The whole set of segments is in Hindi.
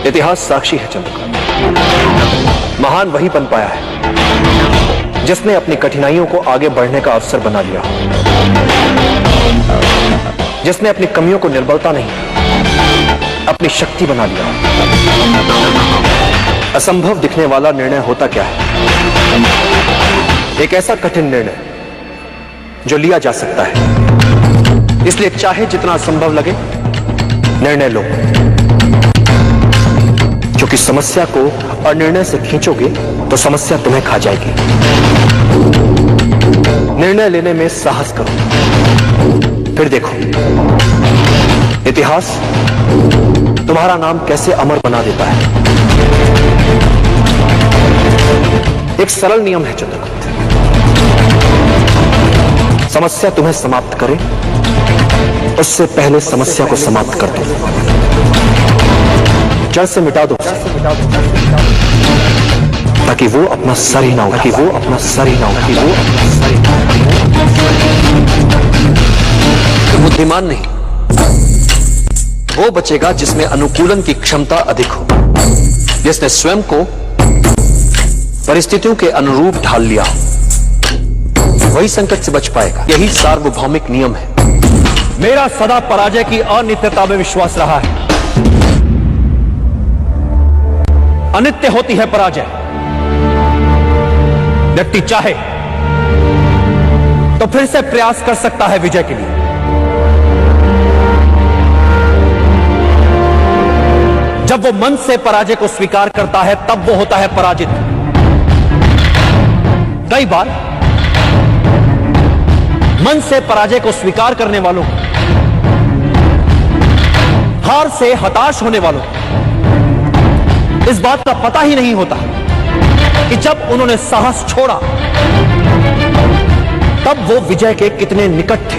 इतिहास साक्षी है चंद्रकांत, महान वही बन पाया है जिसने अपनी कठिनाइयों को आगे बढ़ने का अवसर बना लिया, जिसने अपनी कमियों को निर्बलता नहीं अपनी शक्ति बना लिया। असंभव दिखने वाला निर्णय होता क्या है? एक ऐसा कठिन निर्णय जो लिया जा सकता है। इसलिए चाहे जितना असंभव लगे, निर्णय लो, क्योंकि समस्या को अनिर्णय से खींचोगे तो समस्या तुम्हें खा जाएगी। निर्णय लेने में साहस करो, फिर देखो इतिहास तुम्हारा नाम कैसे अमर बना देता है। एक सरल नियम है चंद्रकांत, समस्या तुम्हें समाप्त करे उससे पहले समस्या को समाप्त कर दो, जड़ से मिटा दो, ताकि वो अपना सर ही ना उठा, वो अपना सर ही ना उठा, वो अपना सर ही ना उठा। बुद्धिमान नहीं वो बचेगा जिसमें अनुकूलन की क्षमता अधिक हो, जिसने स्वयं को परिस्थितियों के अनुरूप ढाल लिया, वही संकट से बच पाएगा। यही सार्वभौमिक नियम है। मेरा सदा पराजय की अनित्यता में विश्वास रहा है। अनित्य होती है पराजय। व्यक्ति चाहे तो फिर से प्रयास कर सकता है विजय के लिए। जब वो मन से पराजय को स्वीकार करता है तब वो होता है पराजित। कई बार मन से पराजय को स्वीकार करने वालों, हार से हताश होने वालों इस बात का पता ही नहीं होता कि जब उन्होंने साहस छोड़ा तब वो विजय के कितने निकट थे।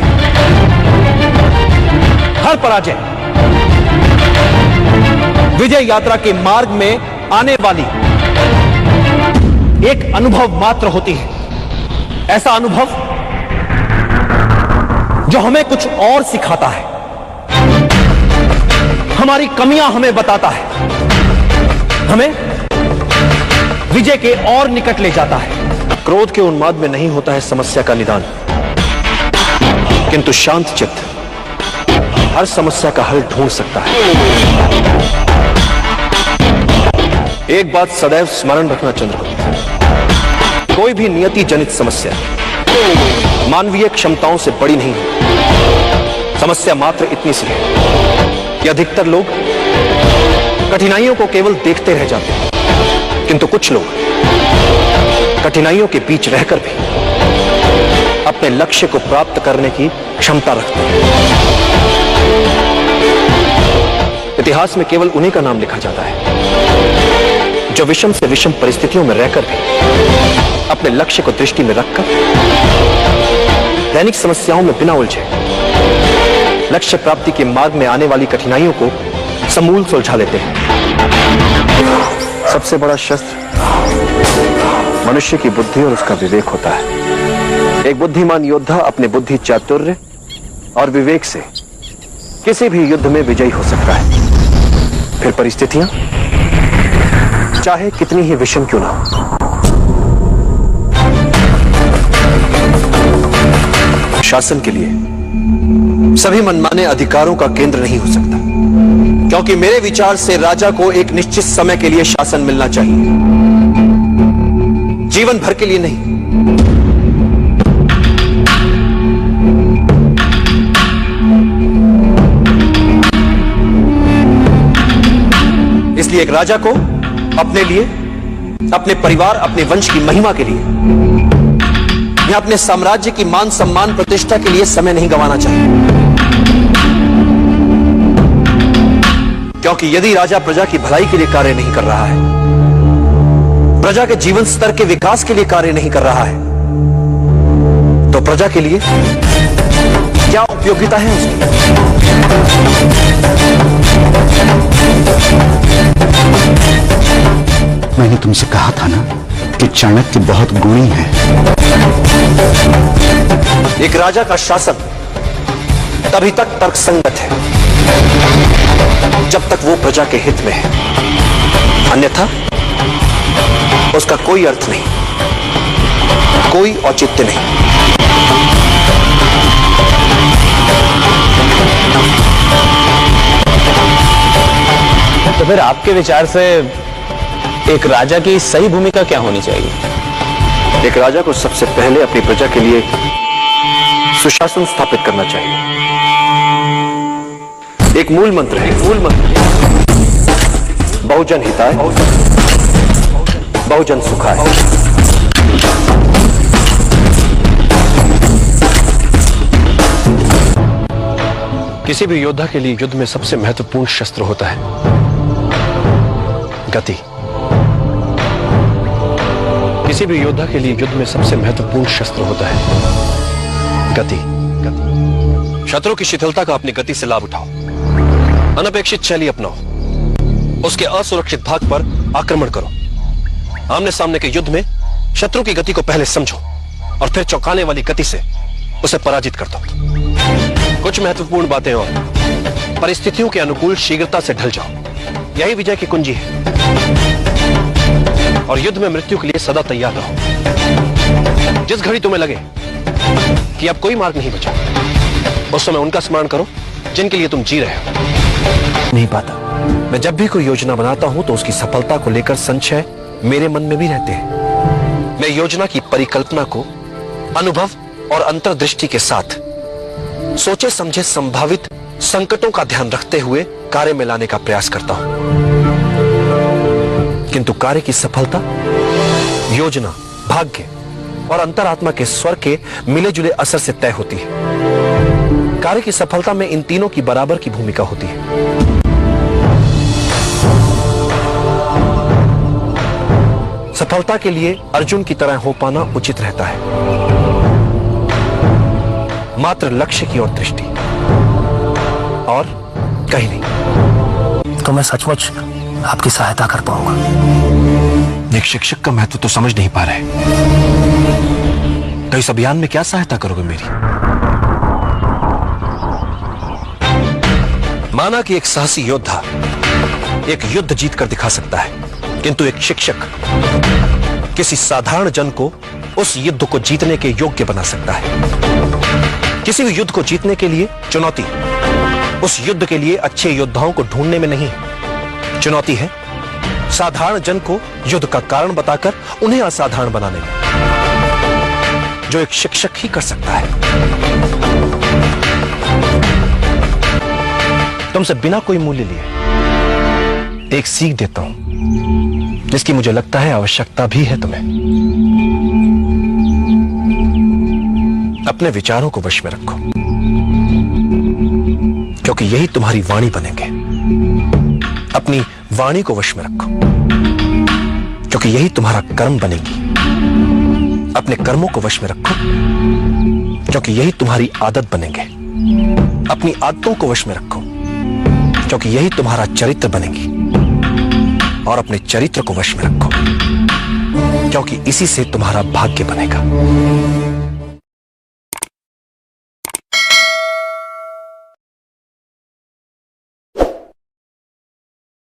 हर पराजय विजय यात्रा के मार्ग में आने वाली एक अनुभव मात्र होती है। ऐसा अनुभव जो हमें कुछ और सिखाता है, हमारी कमियां हमें बताता है, हमें विजय के और निकट ले जाता है। क्रोध के उन्माद में नहीं होता है समस्या का निदान, किंतु शांत चित्त हर समस्या का हल ढूंढ सकता है। एक बात सदैव स्मरण रखना चंद्रकांत, कोई भी नियति जनित समस्या मानवीय क्षमताओं से बड़ी नहीं है। समस्या मात्र इतनी सी है कि अधिकतर लोग कठिनाइयों को केवल देखते रह जाते हैं, किंतु कुछ लोग कठिनाइयों के बीच रहकर भी अपने लक्ष्य को प्राप्त करने की क्षमता रखते हैं। इतिहास में केवल उन्हीं का नाम लिखा जाता है जो विषम से विषम परिस्थितियों में रहकर भी अपने लक्ष्य को दृष्टि में रखकर दैनिक समस्याओं में बिना उलझे लक्ष्य प्राप्ति के मार्ग में आने वाली कठिनाइयों को समूल सुलझा लेते हैं। सबसे बड़ा शस्त्र मनुष्य की बुद्धि और उसका विवेक होता है। एक बुद्धिमान योद्धा अपने बुद्धि, चातुर्य और विवेक से किसी भी युद्ध में विजयी हो सकता है। फिर परिस्थितियां चाहे कितनी ही विषम क्यों ना हो। शासन के लिए सभी मनमाने अधिकारों का केंद्र नहीं हो सकता, क्योंकि मेरे विचार से राजा को एक निश्चित समय के लिए शासन मिलना चाहिए, जीवन भर के लिए नहीं। इसलिए एक राजा को अपने लिए, अपने परिवार, अपने वंश की महिमा के लिए या अपने साम्राज्य की मान सम्मान प्रतिष्ठा के लिए समय नहीं गंवाना चाहिए। क्योंकि यदि राजा प्रजा की भलाई के लिए कार्य नहीं कर रहा है, प्रजा के जीवन स्तर के विकास के लिए कार्य नहीं कर रहा है, तो प्रजा के लिए क्या उपयोगिता है उसकी? मैंने तुमसे कहा था ना कि चाणक्य बहुत गुणी है। एक राजा का शासन तभी तक तर्कसंगत है जब तक वो प्रजा के हित में है, अन्यथा उसका कोई अर्थ नहीं, कोई औचित्य नहीं। तो फिर आपके विचार से एक राजा की सही भूमिका क्या होनी चाहिए? एक राजा को सबसे पहले अपनी प्रजा के लिए सुशासन स्थापित करना चाहिए। एक मूल मंत्र है, बहुजन हिताय, बहुजन सुखाय। किसी भी योद्धा के लिए युद्ध में सबसे महत्वपूर्ण शस्त्र होता है गति। किसी भी योद्धा के लिए युद्ध में सबसे महत्वपूर्ण शस्त्र होता है गति। शत्रु की शिथिलता का अपनी गति से लाभ उठाओ, अनपेक्षित शैली अपनाओ, उसके असुरक्षित भाग पर आक्रमण करो। आमने सामने के युद्ध में शत्रु की गति को पहले समझो और फिर चौंकाने वाली गति से उसे पराजित कर दो। कुछ महत्वपूर्ण बातें और परिस्थितियों के अनुकूल शीघ्रता से ढल जाओ, यही विजय की कुंजी है। और युद्ध में मृत्यु के लिए सदा तैयार रहो। जिस घड़ी तुम्हें लगे कि अब कोई मार्ग नहीं बचा, उस समय उनका स्मरण करो जिनके लिए तुम जी रहे हो। नहीं पाता, मैं जब भी कोई योजना बनाता हूं तो उसकी सफलता को लेकर संशय मेरे मन में भी रहते हैं। मैं योजना की परिकल्पना को अनुभव और अंतर्दृष्टि के साथ सोचे समझे संभावित संकटों का ध्यान रखते हुए कार्य में लाने का प्रयास करता हूं, किंतु कार्य की सफलता योजना, भाग्य और अंतरात्मा के स्वर के मिले जुले असर से तय होती है। कार्य की सफलता में इन तीनों की बराबर की भूमिका होती है। सफलता के लिए अर्जुन की तरह हो पाना उचित रहता है, मात्र लक्ष्य की ओर दृष्टि और कहीं नहीं। तो मैं सचमुच आपकी सहायता कर पाऊंगा। एक शिक्षक का महत्व तो समझ नहीं पा रहे, तो इस अभियान में क्या सहायता करोगे मेरी? माना कि एक साहसी योद्धा एक युद्ध जीत कर दिखा सकता है, किंतु एक शिक्षक किसी साधारण जन को उस युद्ध को जीतने के योग्य बना सकता है। किसी भी युद्ध को जीतने के लिए चुनौती उस युद्ध के लिए अच्छे योद्धाओं को ढूंढने में नहीं, चुनौती है साधारण जन को युद्ध का कारण बताकर उन्हें असाधारण बनाने में, जो एक शिक्षक ही कर सकता है। तुमसे बिना कोई मूल्य लिए एक सीख देता हूं जिसकी मुझे लगता है आवश्यकता भी है तुम्हें। अपने विचारों को वश में रखो, क्योंकि यही तुम्हारी वाणी बनेंगे। अपनी वाणी को वश में रखो, क्योंकि यही तुम्हारा कर्म बनेगी। अपने कर्मों को वश में रखो, क्योंकि यही तुम्हारी आदत बनेंगे। अपनी आदतों को वश में रखो, क्योंकि यही तुम्हारा चरित्र बनेगी। और अपने चरित्र को वश में रखो, क्योंकि इसी से तुम्हारा भाग्य बनेगा।